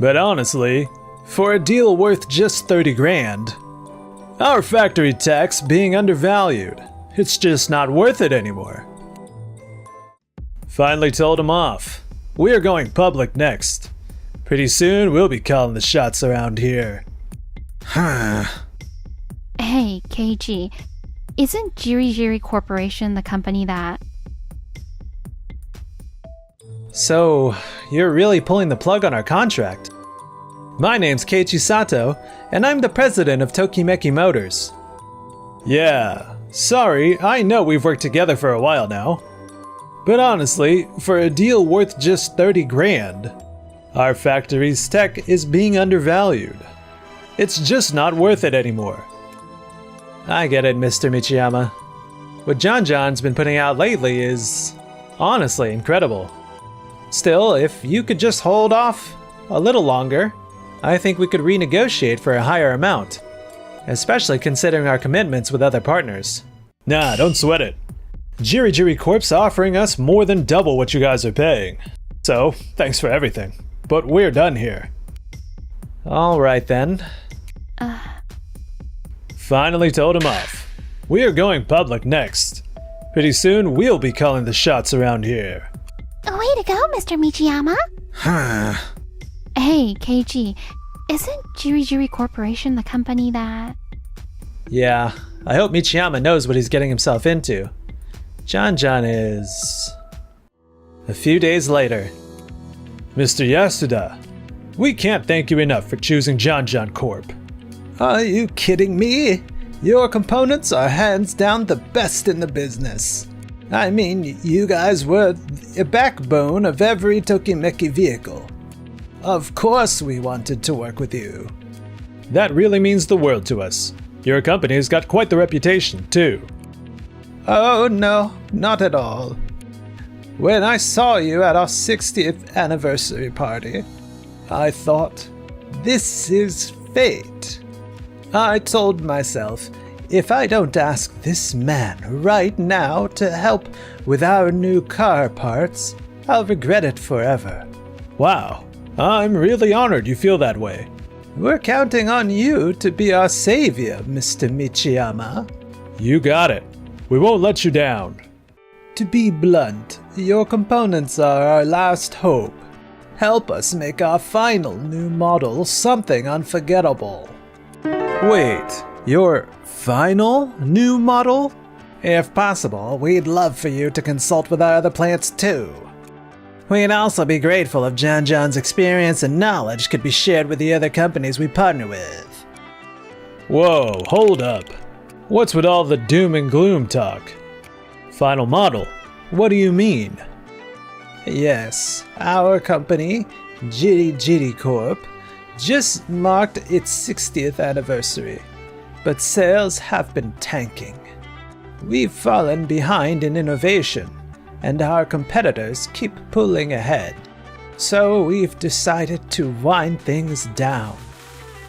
But honestly, for a deal worth just 30 grand, our factory tech's being undervalued. It's just not worth it anymore. Finally told him off. We are going public next. Pretty soon we'll be calling the shots around here. Hey, KG, isn't Jiri Corporation the company that... So, you're really pulling the plug on our contract. My name's Keiichi Sato, and I'm the president of Tokimeki Motors. Yeah, sorry, I know we've worked together for a while now. But honestly, for a deal worth just 30 grand, our factory's tech is being undervalued. It's just not worth it anymore. I get it, Mr. Michiyama. What John's been putting out lately is honestly incredible. Still, if you could just hold off a little longer, I think we could renegotiate for a higher amount, especially considering our commitments with other partners. Nah, don't sweat it. Jiri Corp's offering us more than double what you guys are paying. So, thanks for everything. But we're done here. Alright then. Finally told him off. We are going public next. Pretty soon we'll be calling the shots around here. Way to go, Mr. Michiyama. Hey, KG, isn't Jiri Corporation the company that... Yeah, I hope Michiyama knows what he's getting himself into. John is... A few days later. Mr. Yasuda, we can't thank you enough for choosing John Corp. Are you kidding me? Your components are hands down the best in the business. I mean, you guys were the backbone of every Tokimeki vehicle. Of course we wanted to work with you. That really means the world to us. Your company's got quite the reputation, too. Oh no, not at all. When I saw you at our 60th anniversary party, I thought, this is fate. I told myself, if I don't ask this man right now to help with our new car parts, I'll regret it forever. Wow, I'm really honored you feel that way. We're counting on you to be our savior, Mr. Michiyama. You got it. We won't let you down. To be blunt, your components are our last hope. Help us make our final new model something unforgettable. Wait, your final new model? If possible, we'd love for you to consult with our other plants too. We'd also be grateful if John's experience and knowledge could be shared with the other companies we partner with. Whoa, hold up. What's with all the doom and gloom talk? Final model? What do you mean? Yes, our company, Jiri Corp, just marked its 60th anniversary, but sales have been tanking. We've fallen behind in innovation, and our competitors keep pulling ahead. So we've decided to wind things down.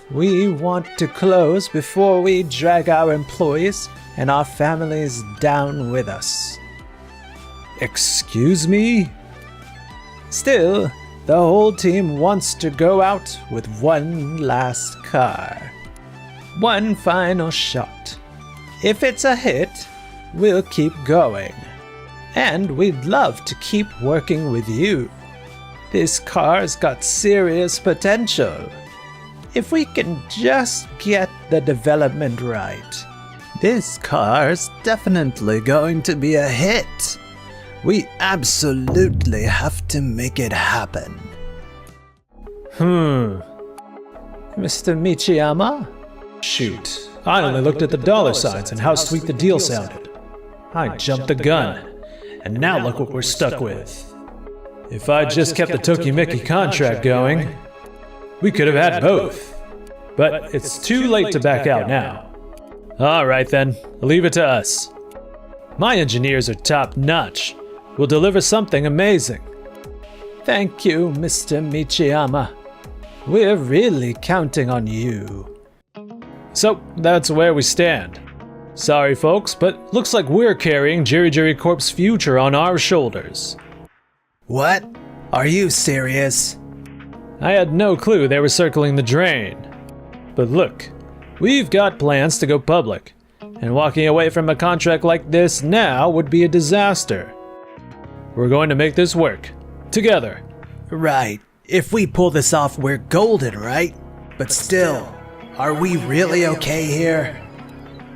We want to close before we drag our employees and our families down with us. Excuse me? Still, the whole team wants to go out with one last car. One final shot. If it's a hit, we'll keep going. And we'd love to keep working with you. This car's got serious potential. If we can just get the development right, this car's definitely going to be a hit. We absolutely have to make it happen. Mr. Michiyama? Shoot, I only looked at the dollar signs and how sweet the deal sounded. I jumped the gun, and now look what we're stuck with. If I just kept the Tokimeki contract going, we could have had both. But it's too late to back out now. Alright then, leave it to us. My engineers are top-notch. We'll deliver something amazing. Thank you, Mr. Michiyama. We're really counting on you. So, that's where we stand. Sorry folks, but looks like we're carrying Jiri Corp's future on our shoulders. What? Are you serious? I had no clue they were circling the drain. But look, we've got plans to go public, and walking away from a contract like this now would be a disaster. We're going to make this work. Together. Right. If we pull this off, we're golden, right? But still, are we really okay here?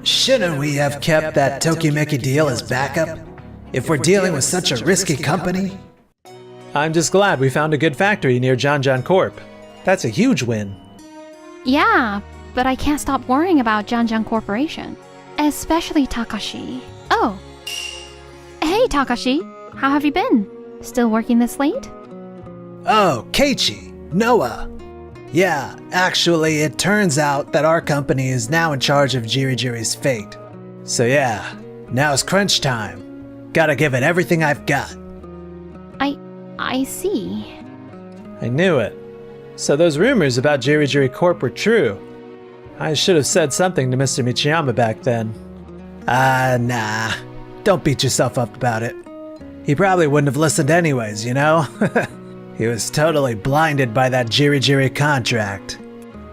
Shouldn't we have kept that Tokimeki deal as backup? If we're dealing with such a risky company? I'm just glad we found a good factory near Janjan Corp. That's a huge win. Yeah, but I can't stop worrying about Janjan Corporation. Especially Takashi. Oh. Hey, Takashi. How have you been? Still working this late? Oh, Keiichi, Noah. Yeah, actually, it turns out that our company is now in charge of Jirijiri's fate. So yeah, now it's crunch time. Gotta give it everything I've got. I see. I knew it. So those rumors about Jirijiri Corp were true. I should have said something to Mr. Michiyama back then. Nah. Don't beat yourself up about it. He probably wouldn't have listened anyways, you know? He was totally blinded by that Jirijiri contract.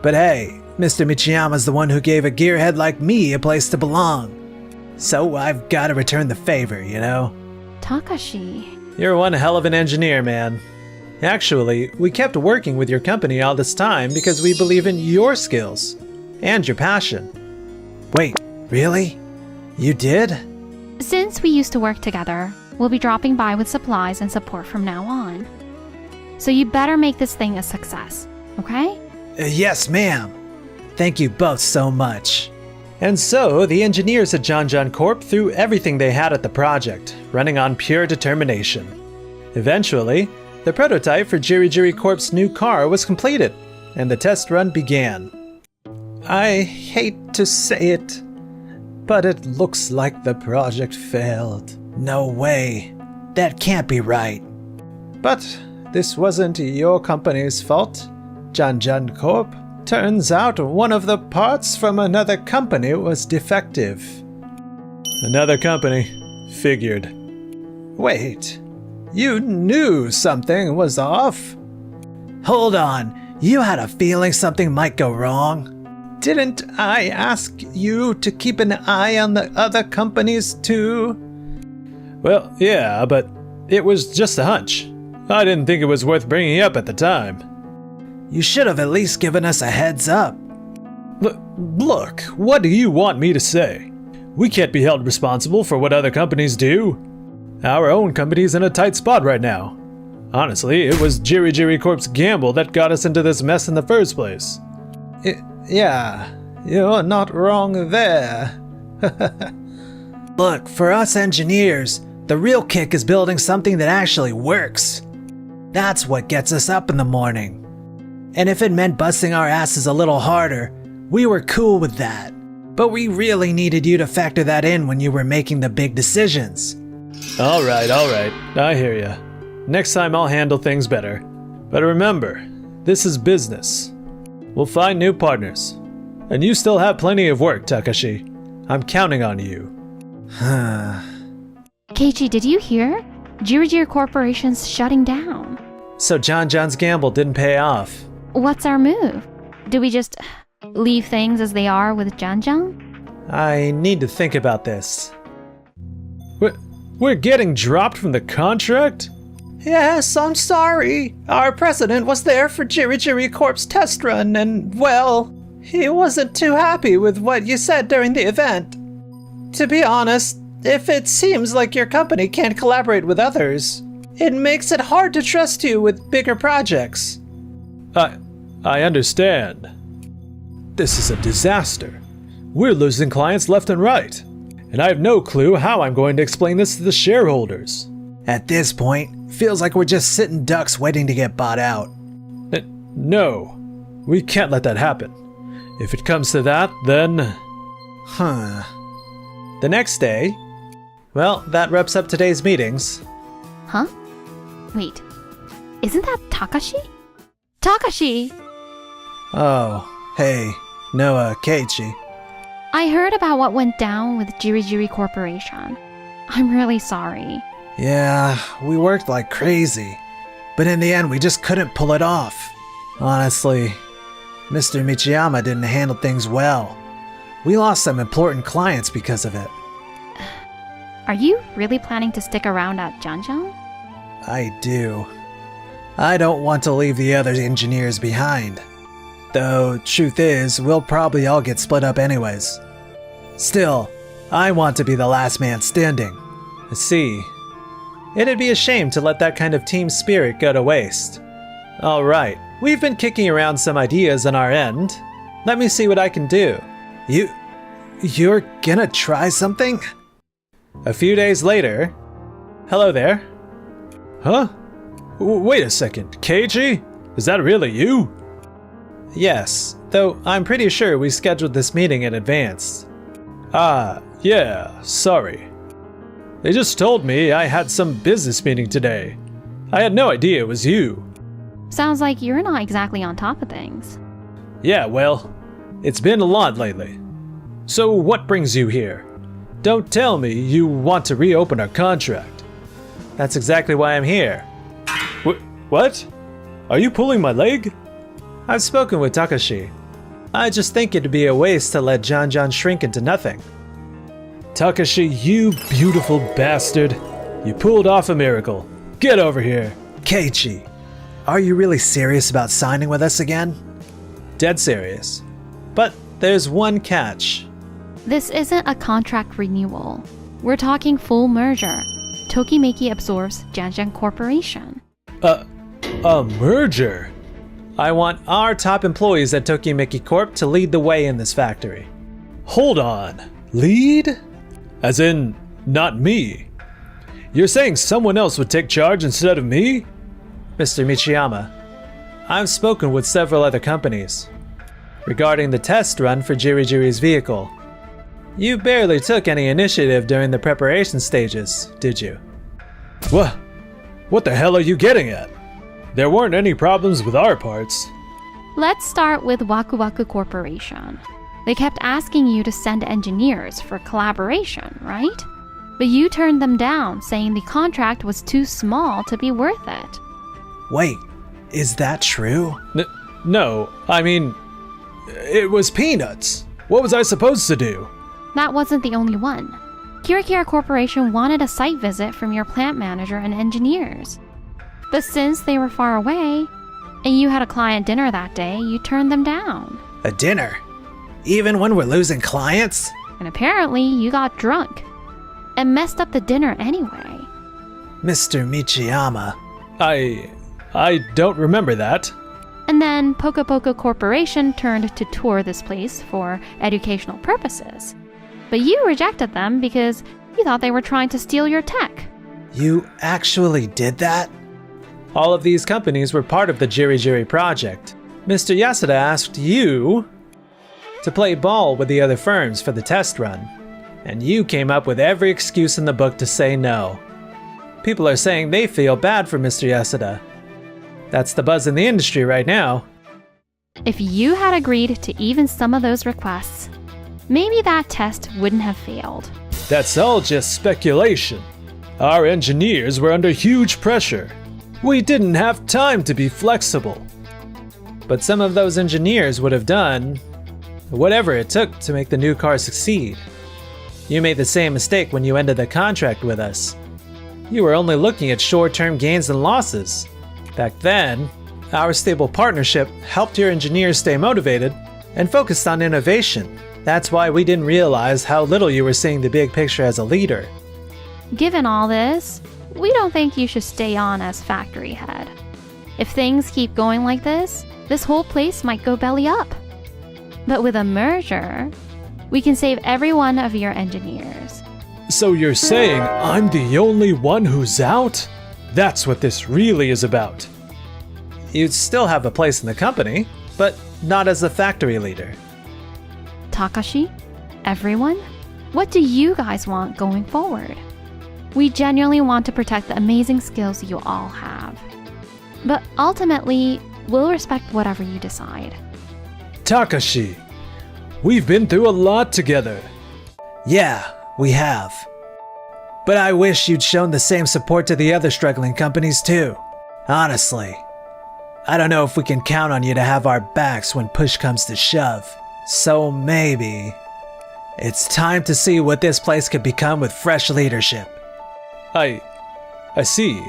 But hey, Mr. Michiyama's the one who gave a gearhead like me a place to belong. So I've gotta return the favor, you know? Takashi. You're one hell of an engineer, man. Actually, we kept working with your company all this time because we believe in your skills and your passion. Wait, really? You did? Since we used to work together, we'll be dropping by with supplies and support from now on. So you better make this thing a success, okay? Yes, ma'am. Thank you both so much. And so, the engineers at Janjan Corp threw everything they had at the project, running on pure determination. Eventually, the prototype for Jirijiri Corp's new car was completed, and the test run began. I hate to say it, but it looks like the project failed. No way. That can't be right. But this wasn't your company's fault. Janjan Corp. Turns out one of the parts from another company was defective. Another company? Figured. Wait, you knew something was off? Hold on, you had a feeling something might go wrong? Didn't I ask you to keep an eye on the other companies too? Well, yeah, but it was just a hunch. I didn't think it was worth bringing up at the time. You should have at least given us a heads up. Look, what do you want me to say? We can't be held responsible for what other companies do. Our own company's in a tight spot right now. Honestly, it was Jirijiri Corp's gamble that got us into this mess in the first place. Yeah, you're not wrong there. Look, for us engineers, the real kick is building something that actually works. That's what gets us up in the morning. And if it meant busting our asses a little harder, we were cool with that. But we really needed you to factor that in when you were making the big decisions. All right, I hear ya. Next time I'll handle things better. But remember, this is business. We'll find new partners. And you still have plenty of work, Takashi. I'm counting on you. Keiichi, did you hear? Jirijiri Corporation's shutting down. So Janjan's gamble didn't pay off. What's our move? Do we just leave things as they are with Janjan? I need to think about this. We're getting dropped from the contract? Yes, I'm sorry. Our president was there for Jirijiri Corp's test run and, well, he wasn't too happy with what you said during the event. To be honest, if it seems like your company can't collaborate with others, it makes it hard to trust you with bigger projects. I understand. This is a disaster. We're losing clients left and right. And I have no clue how I'm going to explain this to the shareholders. At this point, feels like we're just sitting ducks waiting to get bought out. No, we can't let that happen. If it comes to that, then... The next day... Well, that wraps up today's meetings. Huh? Wait, isn't that Takashi? Takashi! Oh, hey, Noah, Keiichi. I heard about what went down with Jirijiri Corporation. I'm really sorry. Yeah, we worked like crazy. But in the end, we just couldn't pull it off. Honestly, Mr. Michiyama didn't handle things well. We lost some important clients because of it. Are you really planning to stick around at Janjang? I do. I don't want to leave the other engineers behind. Though, truth is, we'll probably all get split up anyways. Still, I want to be the last man standing. I see. It'd be a shame to let that kind of team spirit go to waste. Alright, we've been kicking around some ideas on our end. Let me see what I can do. You're gonna try something? A few days later... Hello there. Huh? Wait a second, Keiji? Is that really you? Yes, though I'm pretty sure we scheduled this meeting in advance. Ah, yeah, sorry. They just told me I had some business meeting today. I had no idea it was you. Sounds like you're not exactly on top of things. Yeah, well, it's been a lot lately. So what brings you here? Don't tell me you want to reopen our contract. That's exactly why I'm here. What? Are you pulling my leg? I've spoken with Takashi. I just think it'd be a waste to let Janjan shrink into nothing. Takashi, you beautiful bastard. You pulled off a miracle. Get over here. Keiichi, are you really serious about signing with us again? Dead serious. But there's one catch. This isn't a contract renewal. We're talking full merger. Tokimeki absorbs Janjang Corporation. A merger? I want our top employees at Tokimeki Corp to lead the way in this factory. Hold on. Lead? As in, not me. You're saying someone else would take charge instead of me? Mr. Michiyama, I've spoken with several other companies regarding the test run for Jirijiri's vehicle. You barely took any initiative during the preparation stages, did you? What the hell are you getting at? There weren't any problems with our parts. Let's start with Waku Waku Corporation. They kept asking you to send engineers for collaboration, right? But you turned them down, saying the contract was too small to be worth it. Wait, is that true? No, I mean, it was peanuts. What was I supposed to do? That wasn't the only one. Kirikira Corporation wanted a site visit from your plant manager and engineers. But since they were far away, and you had a client dinner that day, you turned them down. A dinner? Even when we're losing clients? And apparently you got drunk and messed up the dinner anyway. Mr. Michiyama. I don't remember that. And then Poco Poco Corporation turned to tour this place for educational purposes. But you rejected them because you thought they were trying to steal your tech. You actually did that? All of these companies were part of the Jirijiri project. Mr. Yasuda asked you to play ball with the other firms for the test run, and you came up with every excuse in the book to say no. People are saying they feel bad for Mr. Yasuda. That's the buzz in the industry right now. If you had agreed to even some of those requests, maybe that test wouldn't have failed. That's all just speculation. Our engineers were under huge pressure. We didn't have time to be flexible. But some of those engineers would have done whatever it took to make the new car succeed. You made the same mistake when you ended the contract with us. You were only looking at short-term gains and losses. Back then, our stable partnership helped your engineers stay motivated and focused on innovation. That's why we didn't realize how little you were seeing the big picture as a leader. Given all this, we don't think you should stay on as factory head. If things keep going like this whole place might go belly up. But with a merger, we can save every one of your engineers. So you're saying I'm the only one who's out? That's what this really is about. You'd still have a place in the company, but not as a factory leader. Takashi? Everyone? What do you guys want going forward? We genuinely want to protect the amazing skills you all have. But ultimately, we'll respect whatever you decide. Takashi, we've been through a lot together. Yeah, we have. But I wish you'd shown the same support to the other struggling companies too. Honestly. I don't know if we can count on you to have our backs when push comes to shove. So maybe it's time to see what this place could become with fresh leadership. I see.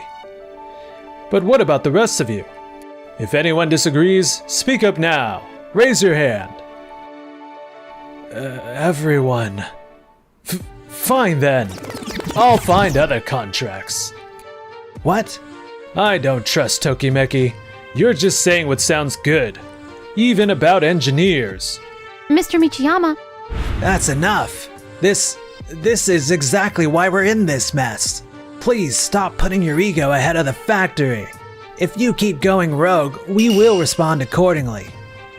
But what about the rest of you? If anyone disagrees, speak up now. Raise your hand. Everyone. Fine then. I'll find other contracts. What? I don't trust Tokimeki. You're just saying what sounds good. Even about engineers. Mr. Michiyama, That's enough. This is exactly why we're in this mess. Please stop putting your ego ahead of the factory. If you keep going rogue, we will respond accordingly.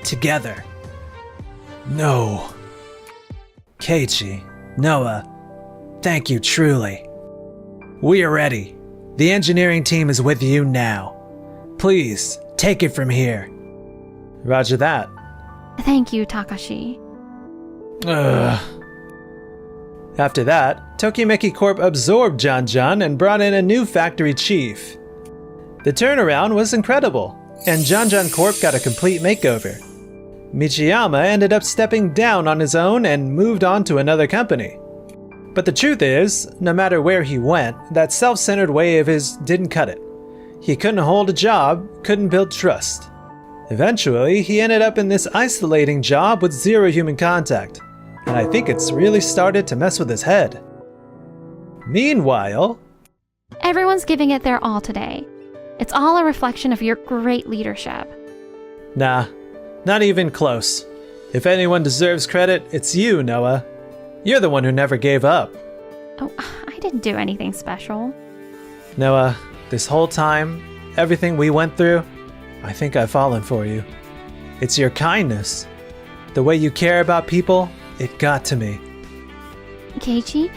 Together. No. Keiichi, Noah, thank you truly. We are ready. The engineering team is with you now. Please, take it from here. Roger that. thank you, Takashi. After that, Tokimeki Corp absorbed Janjan and brought in a new factory chief. The turnaround was incredible, and Janjan Corp got a complete makeover. Michiyama ended up stepping down on his own and moved on to another company. But the truth is, no matter where he went, that self-centered way of his didn't cut it. He couldn't hold a job, couldn't build trust. Eventually, he ended up in this isolating job with zero human contact, and I think it's really started to mess with his head. Meanwhile, Everyone's giving it their all today. It's all a reflection of your great leadership. nah, not even close. If anyone deserves credit, it's you, Noah. You're the one who never gave up. Oh, I didn't do anything special. Noah, this whole time, everything we went through, I think I've fallen for you. It's your kindness. The way you care about people, it got to me. Keiichi,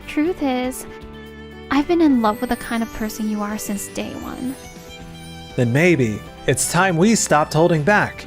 truth is, I've been in love with the kind of person you are since day one. Then maybe it's time we stopped holding back.